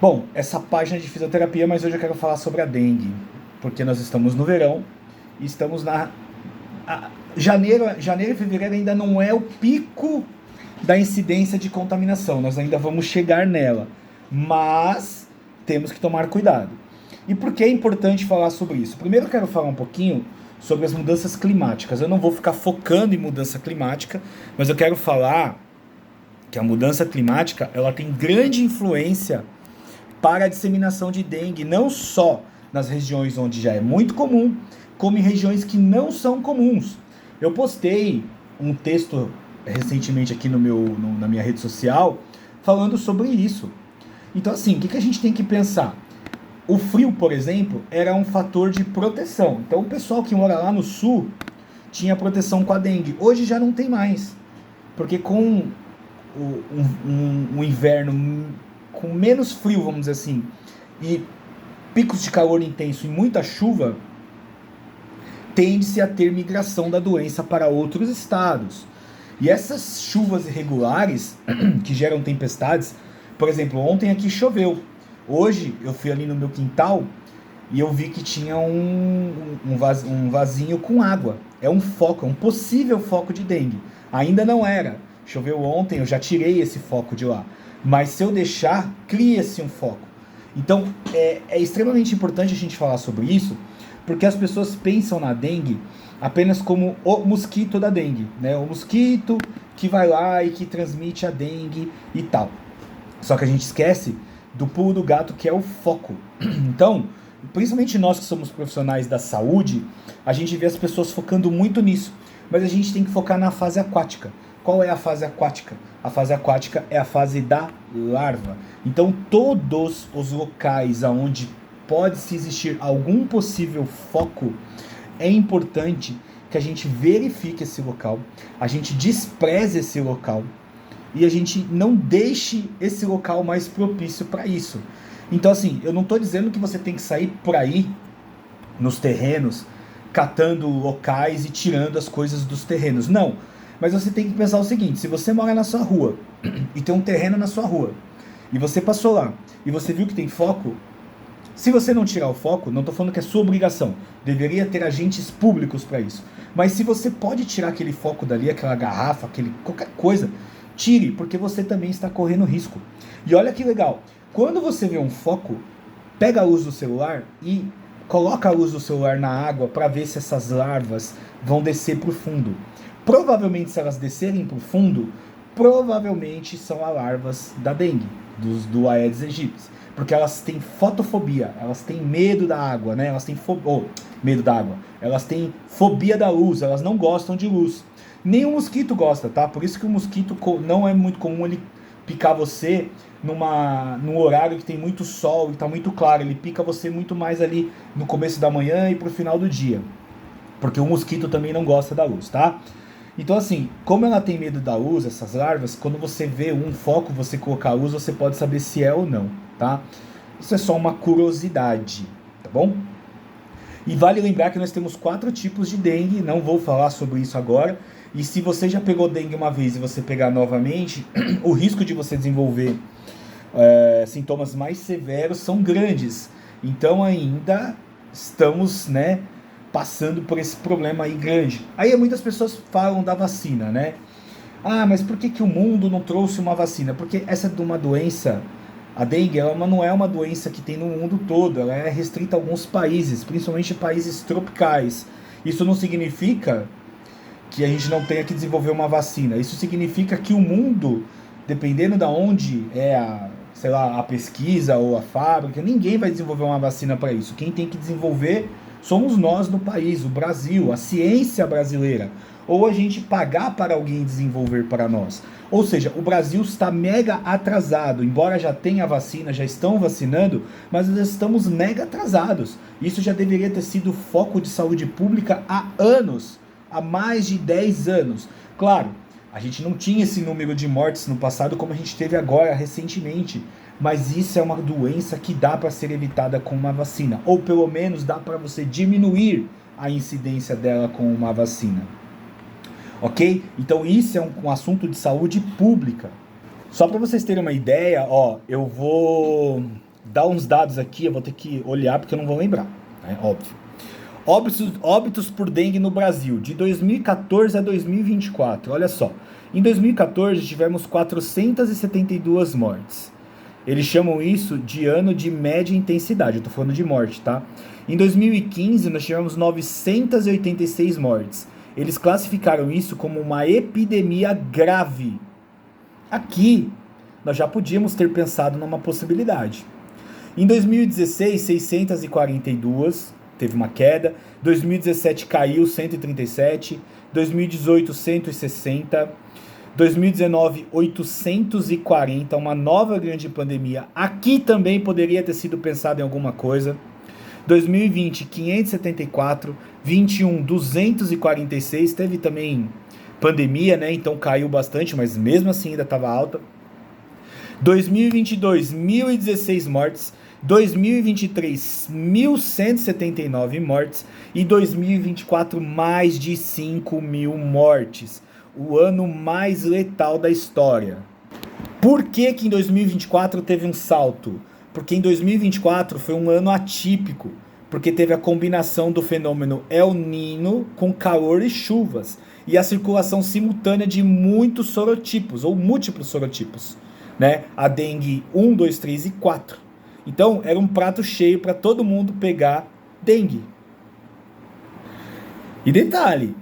Bom, essa página de fisioterapia, mas hoje eu quero falar sobre a dengue, porque nós estamos no verão e estamos janeiro e fevereiro ainda não é o pico da incidência de contaminação, nós ainda vamos chegar nela, mas temos que tomar cuidado. E por que é importante falar sobre isso? Primeiro eu quero falar um pouquinho sobre as mudanças climáticas. Eu não vou ficar focando em mudança climática, mas eu quero falar que a mudança climática ela tem grande influência para a disseminação de dengue, não só nas regiões onde já é muito comum, como em regiões que não são comuns. Eu postei um texto recentemente aqui na minha rede social falando sobre isso. Então assim, o que a gente tem que pensar? O frio, por exemplo, era um fator de proteção. Então o pessoal que mora lá no sul tinha proteção com a dengue. Hoje já não tem mais, porque com um inverno com menos frio, vamos dizer assim, e picos de calor intenso e muita chuva, tende-se a ter migração da doença para outros estados. E essas chuvas irregulares, que geram tempestades, por exemplo, ontem aqui choveu. Hoje eu fui ali no meu quintal e eu vi que tinha um vasinho com água. É um foco, é um possível foco de dengue. Ainda não era. Choveu ontem, eu já tirei esse foco de lá. Mas se eu deixar, cria-se um foco. Então, é extremamente importante a gente falar sobre isso, porque as pessoas pensam na dengue apenas como o mosquito da dengue, né? O mosquito que vai lá e que transmite a dengue e tal. Só que a gente esquece do pulo do gato, que é o foco. Então, principalmente nós que somos profissionais da saúde, a gente vê as pessoas focando muito nisso. Mas a gente tem que focar na fase aquática. Qual é a fase aquática? A fase aquática é a fase da larva. Então, todos os locais onde pode-se existir algum possível foco, é importante que a gente verifique esse local, a gente despreze esse local e a gente não deixe esse local mais propício para isso. Então, assim, eu não estou dizendo que você tem que sair por aí, nos terrenos, catando locais e tirando as coisas dos terrenos. Não. Mas você tem que pensar o seguinte: se você mora na sua rua e tem um terreno na sua rua e você passou lá e você viu que tem foco, se você não tirar o foco, não estou falando que é sua obrigação, deveria ter agentes públicos para isso, mas se você pode tirar aquele foco dali, aquela garrafa, qualquer coisa, tire, porque você também está correndo risco. E olha que legal, quando você vê um foco, pega a luz do celular e coloca a luz do celular na água para ver se essas larvas vão descer para o fundo. Provavelmente, se elas descerem para o fundo, provavelmente são as larvas da dengue, do Aedes aegypti, porque elas têm fotofobia, elas têm medo da água, né? Elas têm medo da água, elas têm fobia da luz, elas não gostam de luz. Nem o mosquito gosta, tá? Por isso que o mosquito não é muito comum ele picar você num horário que tem muito sol e está muito claro. Ele pica você muito mais ali no começo da manhã e pro final do dia, porque o mosquito também não gosta da luz, tá? Então assim, como ela tem medo da luz, essas larvas, quando você vê um foco, você colocar a luz, você pode saber se é ou não, tá? Isso é só uma curiosidade, tá bom? E vale lembrar que nós temos 4 tipos de dengue, não vou falar sobre isso agora. E se você já pegou dengue uma vez e você pegar novamente, o risco de você desenvolver sintomas mais severos são grandes. Então ainda estamos, né, passando por esse problema aí grande. Aí muitas pessoas falam da vacina, né? Ah, mas por que o mundo não trouxe uma vacina? Porque essa é uma doença, a dengue, ela não é uma doença que tem no mundo todo, ela é restrita a alguns países, principalmente países tropicais. Isso não significa que a gente não tenha que desenvolver uma vacina. Isso significa que o mundo, dependendo de onde é a pesquisa ou a fábrica, ninguém vai desenvolver uma vacina para isso. Quem tem que desenvolver somos nós no país, o Brasil, a ciência brasileira. Ou a gente pagar para alguém desenvolver para nós. Ou seja, o Brasil está mega atrasado. Embora já tenha vacina, já estão vacinando, mas nós estamos mega atrasados. Isso já deveria ter sido foco de saúde pública há anos, há mais de 10 anos. Claro, a gente não tinha esse número de mortes no passado como a gente teve agora, recentemente. Mas isso é uma doença que dá para ser evitada com uma vacina. Ou pelo menos dá para você diminuir a incidência dela com uma vacina. Ok? Então isso é um assunto de saúde pública. Só para vocês terem uma ideia, eu vou dar uns dados aqui, eu vou ter que olhar porque eu não vou lembrar, né? Óbvio. Óbitos por dengue no Brasil, de 2014 a 2024, olha só. Em 2014 tivemos 472 mortes. Eles chamam isso de ano de média intensidade, eu tô falando de morte, tá? Em 2015 nós tivemos 986 mortes. Eles classificaram isso como uma epidemia grave. Aqui, nós já podíamos ter pensado numa possibilidade. Em 2016, 642, teve uma queda. 2017 caiu, 137. 2018, 160. 2019, 840, uma nova grande pandemia. Aqui também poderia ter sido pensado em alguma coisa. 2020, 574. 21, 246. Teve também pandemia, né? Então caiu bastante, mas mesmo assim ainda estava alta. 2022, 1.016 mortes. 2023, 1.179 mortes. E 2024, mais de 5.000 mortes. O ano mais letal da história. Por que que em 2024 teve um salto? Porque em 2024 foi um ano atípico. Porque teve a combinação do fenômeno El Niño com calor e chuvas. E a circulação simultânea de muitos sorotipos, ou múltiplos sorotipos, né? A dengue 1, 2, 3 e 4. Então, era um prato cheio para todo mundo pegar dengue. E detalhe,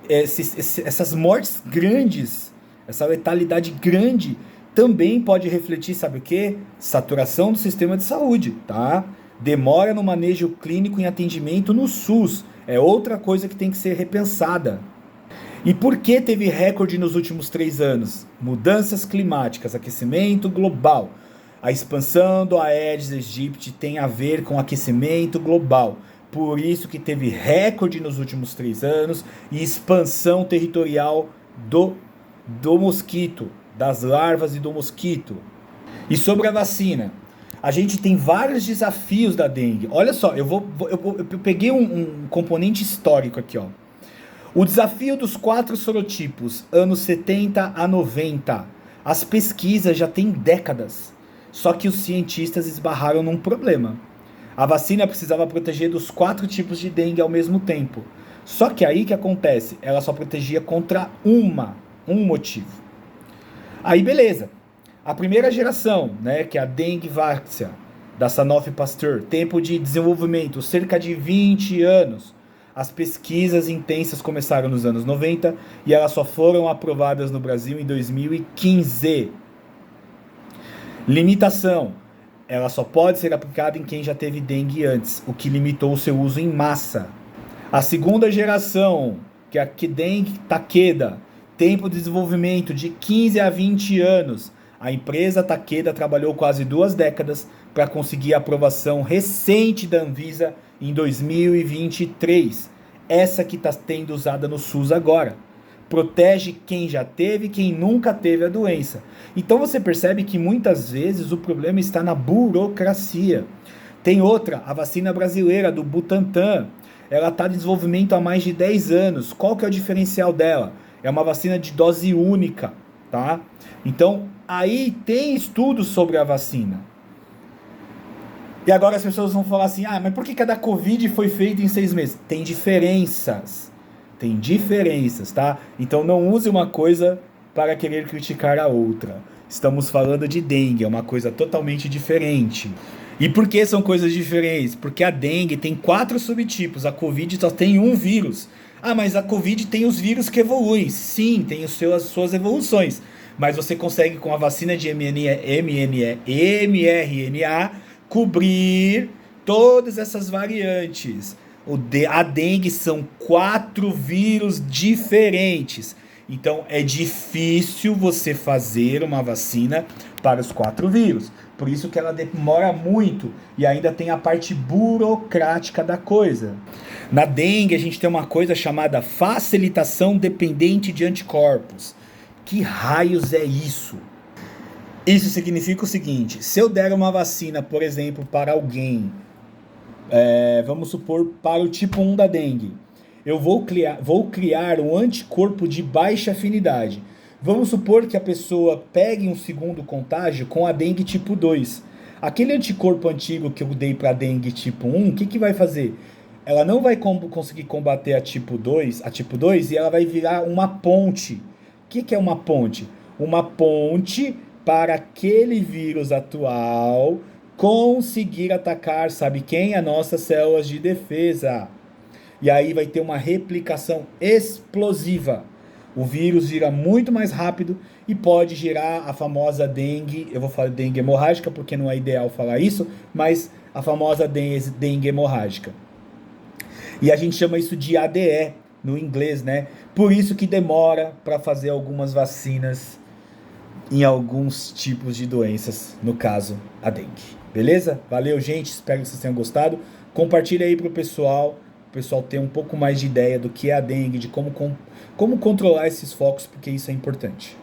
essas mortes grandes, essa letalidade grande, também pode refletir, sabe o quê? Saturação do sistema de saúde, tá? Demora no manejo clínico em atendimento no SUS. É outra coisa que tem que ser repensada. E por que teve recorde nos últimos 3 anos? Mudanças climáticas, aquecimento global. A expansão do Aedes aegypti tem a ver com aquecimento global. Por isso que teve recorde nos últimos 3 anos e expansão territorial do mosquito, das larvas e do mosquito. E sobre a vacina, a gente tem vários desafios da dengue. Olha só, eu peguei um componente histórico aqui, ó. O desafio dos 4 sorotipos, anos 70 a 90. As pesquisas já têm décadas. Só que os cientistas esbarraram num problema. A vacina precisava proteger dos 4 tipos de dengue ao mesmo tempo. Só que aí que acontece? Ela só protegia contra um motivo. Aí beleza. A primeira geração, né, que é a dengue várzea, da Sanofi Pasteur, tempo de desenvolvimento, cerca de 20 anos. As pesquisas intensas começaram nos anos 90 e elas só foram aprovadas no Brasil em 2015. Limitação. Ela só pode ser aplicada em quem já teve dengue antes, o que limitou o seu uso em massa. A segunda geração, que é a dengue Takeda, tempo de desenvolvimento de 15 a 20 anos. A empresa Takeda trabalhou quase 2 décadas para conseguir a aprovação recente da Anvisa em 2023. Essa que está sendo usada no SUS agora. Protege quem já teve e quem nunca teve a doença. Então você percebe que muitas vezes o problema está na burocracia. Tem outra, a vacina brasileira do Butantan. Ela está em desenvolvimento há mais de 10 anos. Qual que é o diferencial dela? É uma vacina de dose única, tá? Então, aí tem estudos sobre a vacina. E agora as pessoas vão falar assim, mas por que a da Covid foi feita em 6 meses? Tem diferenças, tá? Então não use uma coisa para querer criticar a outra. Estamos falando de dengue, é uma coisa totalmente diferente. E por que são coisas diferentes? Porque a dengue tem 4 subtipos, a Covid só tem um vírus. Mas a Covid tem os vírus que evoluem. Sim, tem as suas evoluções. Mas você consegue com a vacina de mRNA cobrir todas essas variantes. A dengue são 4 vírus diferentes. Então é difícil você fazer uma vacina para os 4 vírus. Por isso que ela demora muito e ainda tem a parte burocrática da coisa. Na dengue a gente tem uma coisa chamada facilitação dependente de anticorpos. Que raios é isso? Isso significa o seguinte, se eu der uma vacina, por exemplo, para alguém, vamos supor, para o tipo 1 da dengue, eu vou criar um anticorpo de baixa afinidade. Vamos supor que a pessoa pegue um segundo contágio com a dengue tipo 2. Aquele anticorpo antigo que eu dei para dengue tipo 1, o que, que vai fazer? Ela não vai conseguir combater a tipo 2 e ela vai virar uma ponte. O que, que é uma ponte? Uma ponte para aquele vírus atual conseguir atacar, sabe quem? As nossas células de defesa. E aí vai ter uma replicação explosiva. O vírus vira muito mais rápido e pode gerar a famosa dengue. Eu vou falar dengue hemorrágica porque não é ideal falar isso, mas a famosa dengue hemorrágica. E a gente chama isso de ADE no inglês, né? Por isso que demora para fazer algumas vacinas em alguns tipos de doenças, no caso, a dengue. Beleza? Valeu, gente. Espero que vocês tenham gostado. Compartilha aí pro pessoal. O pessoal ter um pouco mais de ideia do que é a dengue, de como controlar esses focos, porque isso é importante.